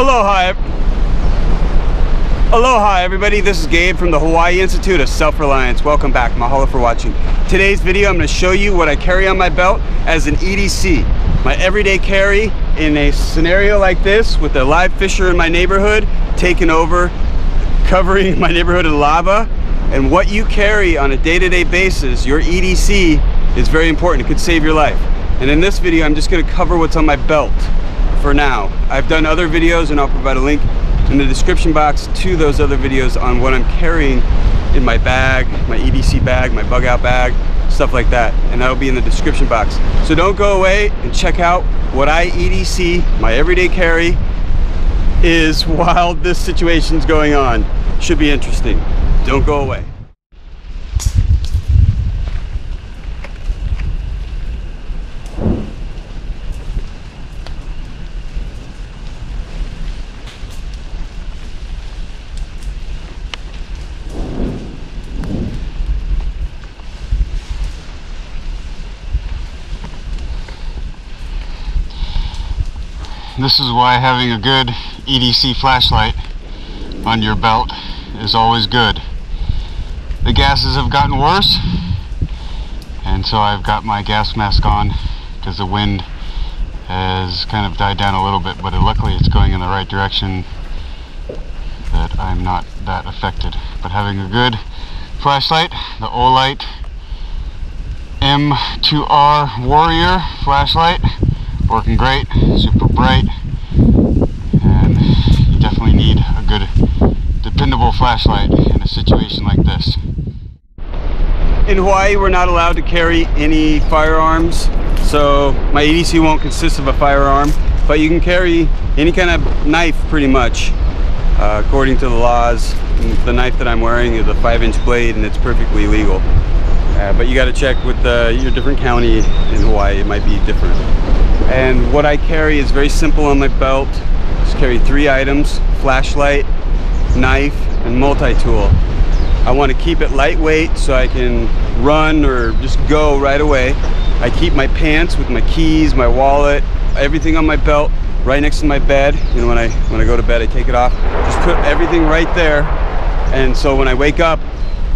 Aloha! Aloha everybody, this is Gabe from the Hawaii Institute of Self-Reliance. Welcome back, mahalo for watching. Today's video I'm going to show you what I carry on my belt as an EDC. My everyday carry in a scenario like this with a live fisher in my neighborhood taking over, covering my neighborhood in lava. And what you carry on a day-to-day basis, your EDC, is very important. It could save your life. And in this video I'm just going to cover what's on my belt for now. I've done other videos and I'll provide a link in the description box to those other videos on what I'm carrying in my bag, my EDC bag, my bug out bag, stuff like that, and that'll be in the description box. So don't go away and check out what I EDC, my everyday carry, is while this situation's going on. Should be interesting. Don't go away. This is why having a good EDC flashlight on your belt is always good. The gases have gotten worse, and so I've got my gas mask on because the wind has kind of died down a little bit, but luckily it's going in the right direction that I'm not that affected. But having a good flashlight, the Olight M2R Warrior flashlight, working great, super bright, and you definitely need a good, dependable flashlight in a situation like this. In Hawaii, we're not allowed to carry any firearms, so my EDC won't consist of a firearm, but you can carry any kind of knife pretty much, according to the laws. The knife that I'm wearing is a 5-inch blade and it's perfectly legal. But you got to check with your different county in Hawaii, it might be different. And what I carry is very simple on my belt. Just carry 3 items: flashlight, knife, and multi-tool. I want to keep it lightweight so I can run or just go right away. I keep my pants with my keys, my wallet, everything on my belt right next to my bed. You know, when I go to bed, I take it off. Just put everything right there. And so when I wake up,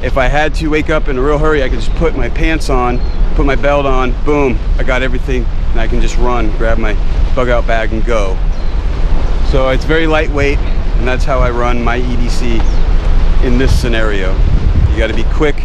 if I had to wake up in a real hurry, I could just put my pants on, put my belt on, boom, I got everything, and I can just run, grab my bug out bag and go. So it's very lightweight, and that's how I run my EDC in this scenario. You got to be quick,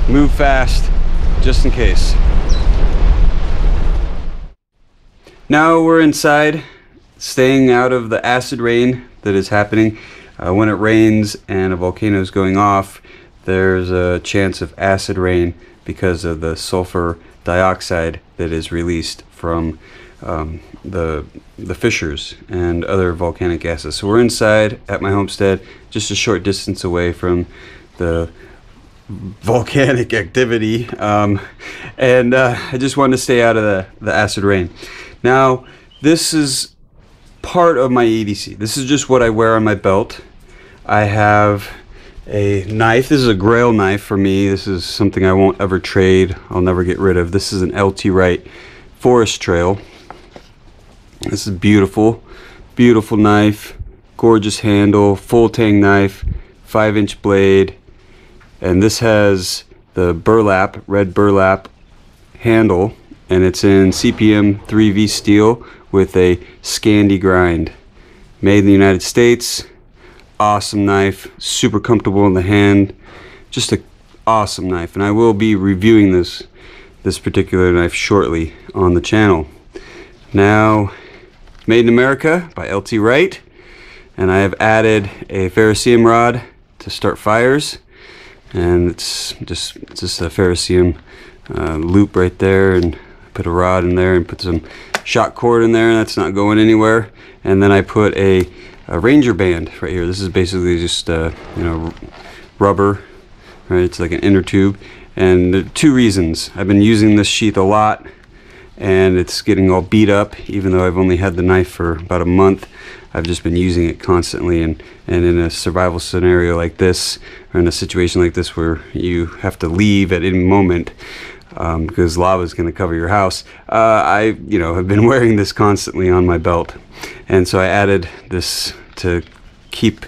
move fast, just in case. Now we're inside, staying out of the acid rain that is happening. When it rains and a volcano is going off, there's a chance of acid rain because of the sulfur dioxide that is released from the fissures and other volcanic gases. So we're inside at my homestead, just a short distance away from the volcanic activity, and I just wanted to stay out of the acid rain. Now this is part of my EDC. This is just what I wear on my belt. I have a knife. This is a grail knife for me. This is something I won't ever trade. I'll never get rid of. This is an LT Wright Forest Trail. This is beautiful, beautiful knife, gorgeous handle, full tang knife, 5-inch blade, and this has the burlap, red burlap handle, and it's in CPM 3V steel with a Scandi grind. Made in the United States. Awesome knife, super comfortable in the hand, just an awesome knife, and I will be reviewing this particular knife shortly on the channel. Now, made in America by LT Wright, and I have added a ferrocerium rod to start fires, and it's just a ferrocerium loop right there, and put a rod in there and put some shot cord in there, and that's not going anywhere. And then I put a Ranger band right here. This is basically just you know, rubber, right? It's like an inner tube, and there are 2 reasons. I've been using this sheath a lot, and it's getting all beat up, even though I've only had the knife for about a month. I've just been using it constantly, and in a survival scenario like this, or in a situation like this where you have to leave at any moment, because lava is going to cover your house, I have been wearing this constantly on my belt. and so I added this to keep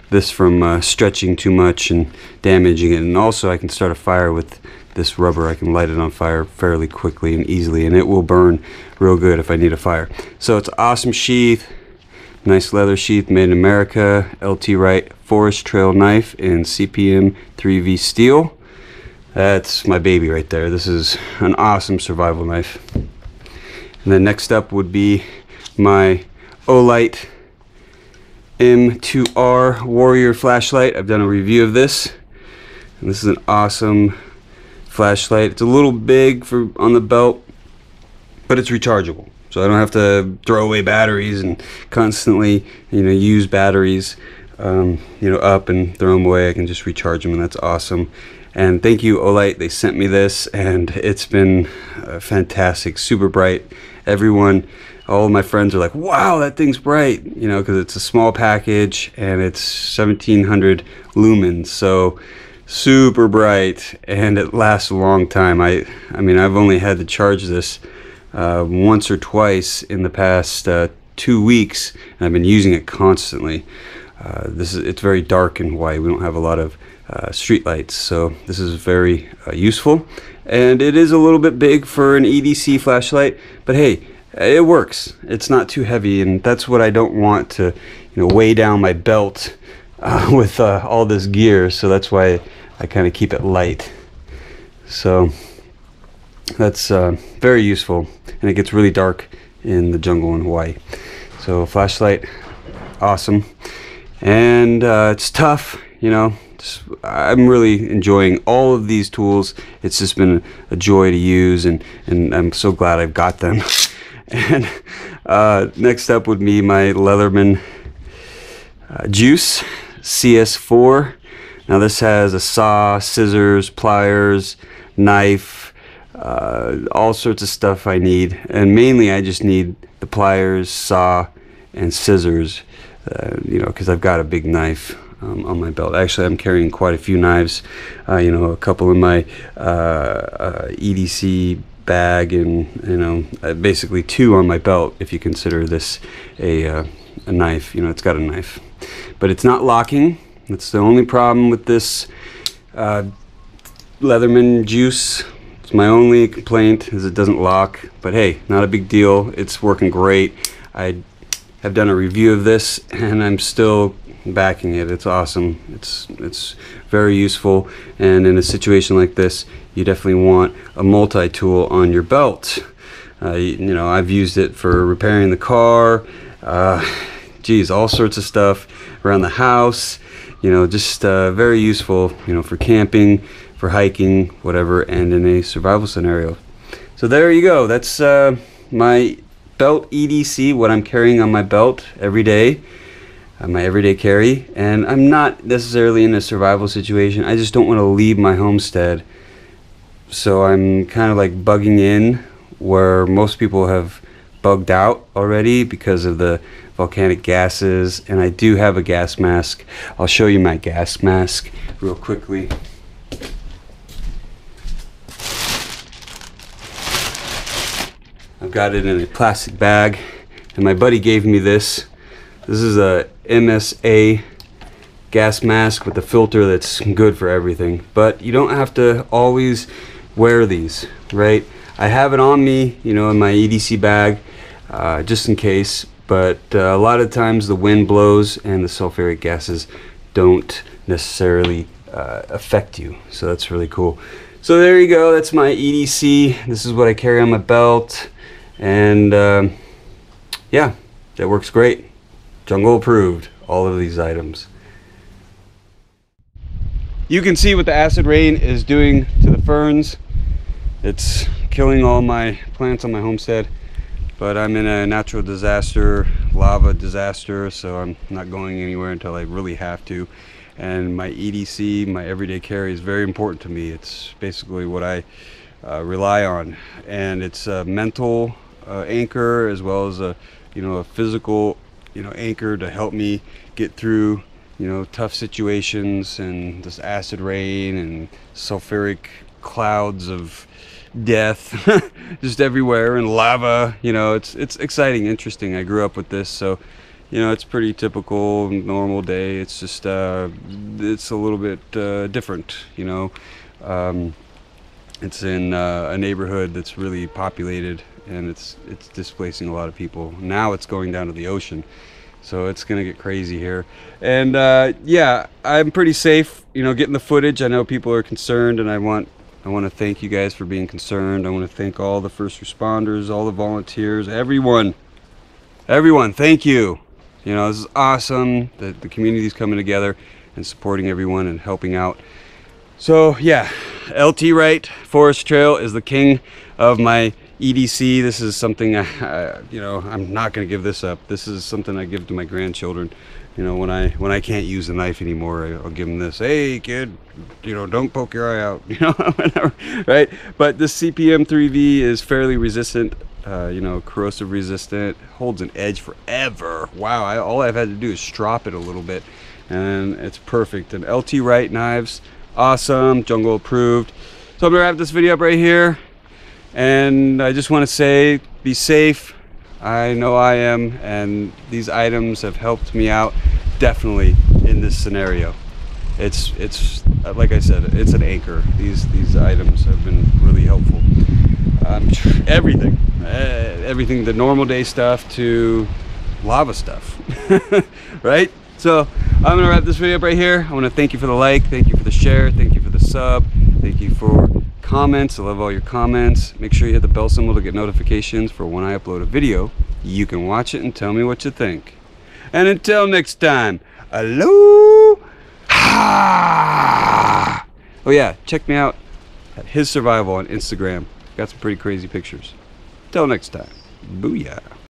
this from stretching too much and damaging it. And also I can start a fire with this rubber. I can light it on fire fairly quickly and easily, and it will burn real good if I need a fire. So it's an awesome sheath, nice leather sheath, made in America, LT Wright Forest Trail knife in CPM 3V steel. That's my baby right there. This is an awesome survival knife. And then next up would be my Olight M2R Warrior flashlight. I've done a review of this, and this is an awesome flashlight. It's a little big for on the belt, but it's rechargeable, so I don't have to throw away batteries and constantly, use batteries, up and throw them away. I can just recharge them, and that's awesome. And thank you, Olight. They sent me this, and it's been fantastic, super bright. All of my friends are like, wow, that thing's bright, because it's a small package and it's 1700 lumens, so super bright, and it lasts a long time. I mean, I've only had to charge this once or twice in the past 2 weeks, and I've been using it constantly. It's very dark in Hawaii. We don't have a lot of street lights, so this is very useful. And it is a little bit big for an EDC flashlight, but hey, it works. It's not too heavy, and that's what I don't want to, weigh down my belt with all this gear. So that's why I kind of keep it light. So that's very useful, and it gets really dark in the jungle in Hawaii. So flashlight, awesome, and it's tough. I'm really enjoying all of these tools. It's just been a joy to use, and I'm so glad I've got them. And next up would be my Leatherman Juice CS4. Now this has a saw, scissors, pliers, knife, all sorts of stuff I need, and mainly I just need the pliers, saw, and scissors, because I've got a big knife on my belt. Actually, I'm carrying quite a few knives, a couple in my EDC bag, and basically 2 on my belt if you consider this a knife. It's got a knife, but it's not locking. That's the only problem with this Leatherman Juice. It's my only complaint, is it doesn't lock, but hey, not a big deal. It's working great. I have done a review of this, and I'm still backing it. It's awesome. It's very useful, and in a situation like this, you definitely want a multi-tool on your belt. I've used it for repairing the car, all sorts of stuff around the house, just very useful, for camping, for hiking, whatever, and in a survival scenario. So there you go. That's my belt EDC, what I'm carrying on my belt every day. My everyday carry, and I'm not necessarily in a survival situation. I just don't want to leave my homestead, so I'm kind of like bugging in where most people have bugged out already because of the volcanic gases. And I do have a gas mask. I'll show you my gas mask real quickly. I've got it in a plastic bag, and my buddy gave me this. This is a MSA gas mask with a filter that's good for everything, but you don't have to always wear these, right? I have it on me, in my EDC bag, just in case, but a lot of times the wind blows and the sulfuric gases don't necessarily affect you, so that's really cool. So there you go, that's my EDC. This is what I carry on my belt, and yeah, that works great. Jungle approved, all of these items. You can see what the acid rain is doing to the ferns. It's killing all my plants on my homestead, but I'm in a natural disaster, lava disaster, so I'm not going anywhere until I really have to. And my EDC, my everyday carry, is very important to me. It's basically what I rely on, and it's a mental anchor as well as a physical anchor to help me get through tough situations and this acid rain and sulfuric clouds of death just everywhere, and lava. You know, it's exciting, interesting. I grew up with this, so you know, it's pretty typical normal day. It's just it's a little bit different, you know. It's in a neighborhood that's really populated, and it's displacing a lot of people. Now it's going down to the ocean, so it's gonna get crazy here. And yeah, I'm pretty safe, you know, getting the footage. I know people are concerned, and I want to thank you guys for being concerned. I want to thank all the first responders, all the volunteers, everyone, thank you. You know, this is awesome that the community's coming together and supporting everyone and helping out. So yeah, LT Wright Forest Trail is the king of my EDC. This is something you know, I'm not going to give this up. This is something I give to my grandchildren. You know, when I can't use a knife anymore, I'll give them this. Hey kid, you know, don't poke your eye out. You know, whatever, right? But this CPM 3V is fairly resistant. You know, corrosive resistant, holds an edge forever. Wow, all I've had to do is strop it a little bit, and it's perfect. And LT Wright knives, awesome, jungle approved. So I'm gonna wrap this video up right here, and I just want to say, be safe. I know I am, and these items have helped me out definitely in this scenario. It's like I said, it's an anchor. These items have been really helpful. Everything, the normal day stuff to lava stuff, right? So I'm gonna wrap this video up right here. I want to thank you for the like, thank you for the share, thank you for the sub, thank you for comments. I love all your comments. Make sure you hit the bell symbol to get notifications for when I upload a video. You can watch it and tell me what you think. And until next time, aloha! Oh yeah, check me out at His Survival on Instagram. Got some pretty crazy pictures. Till next time, booyah.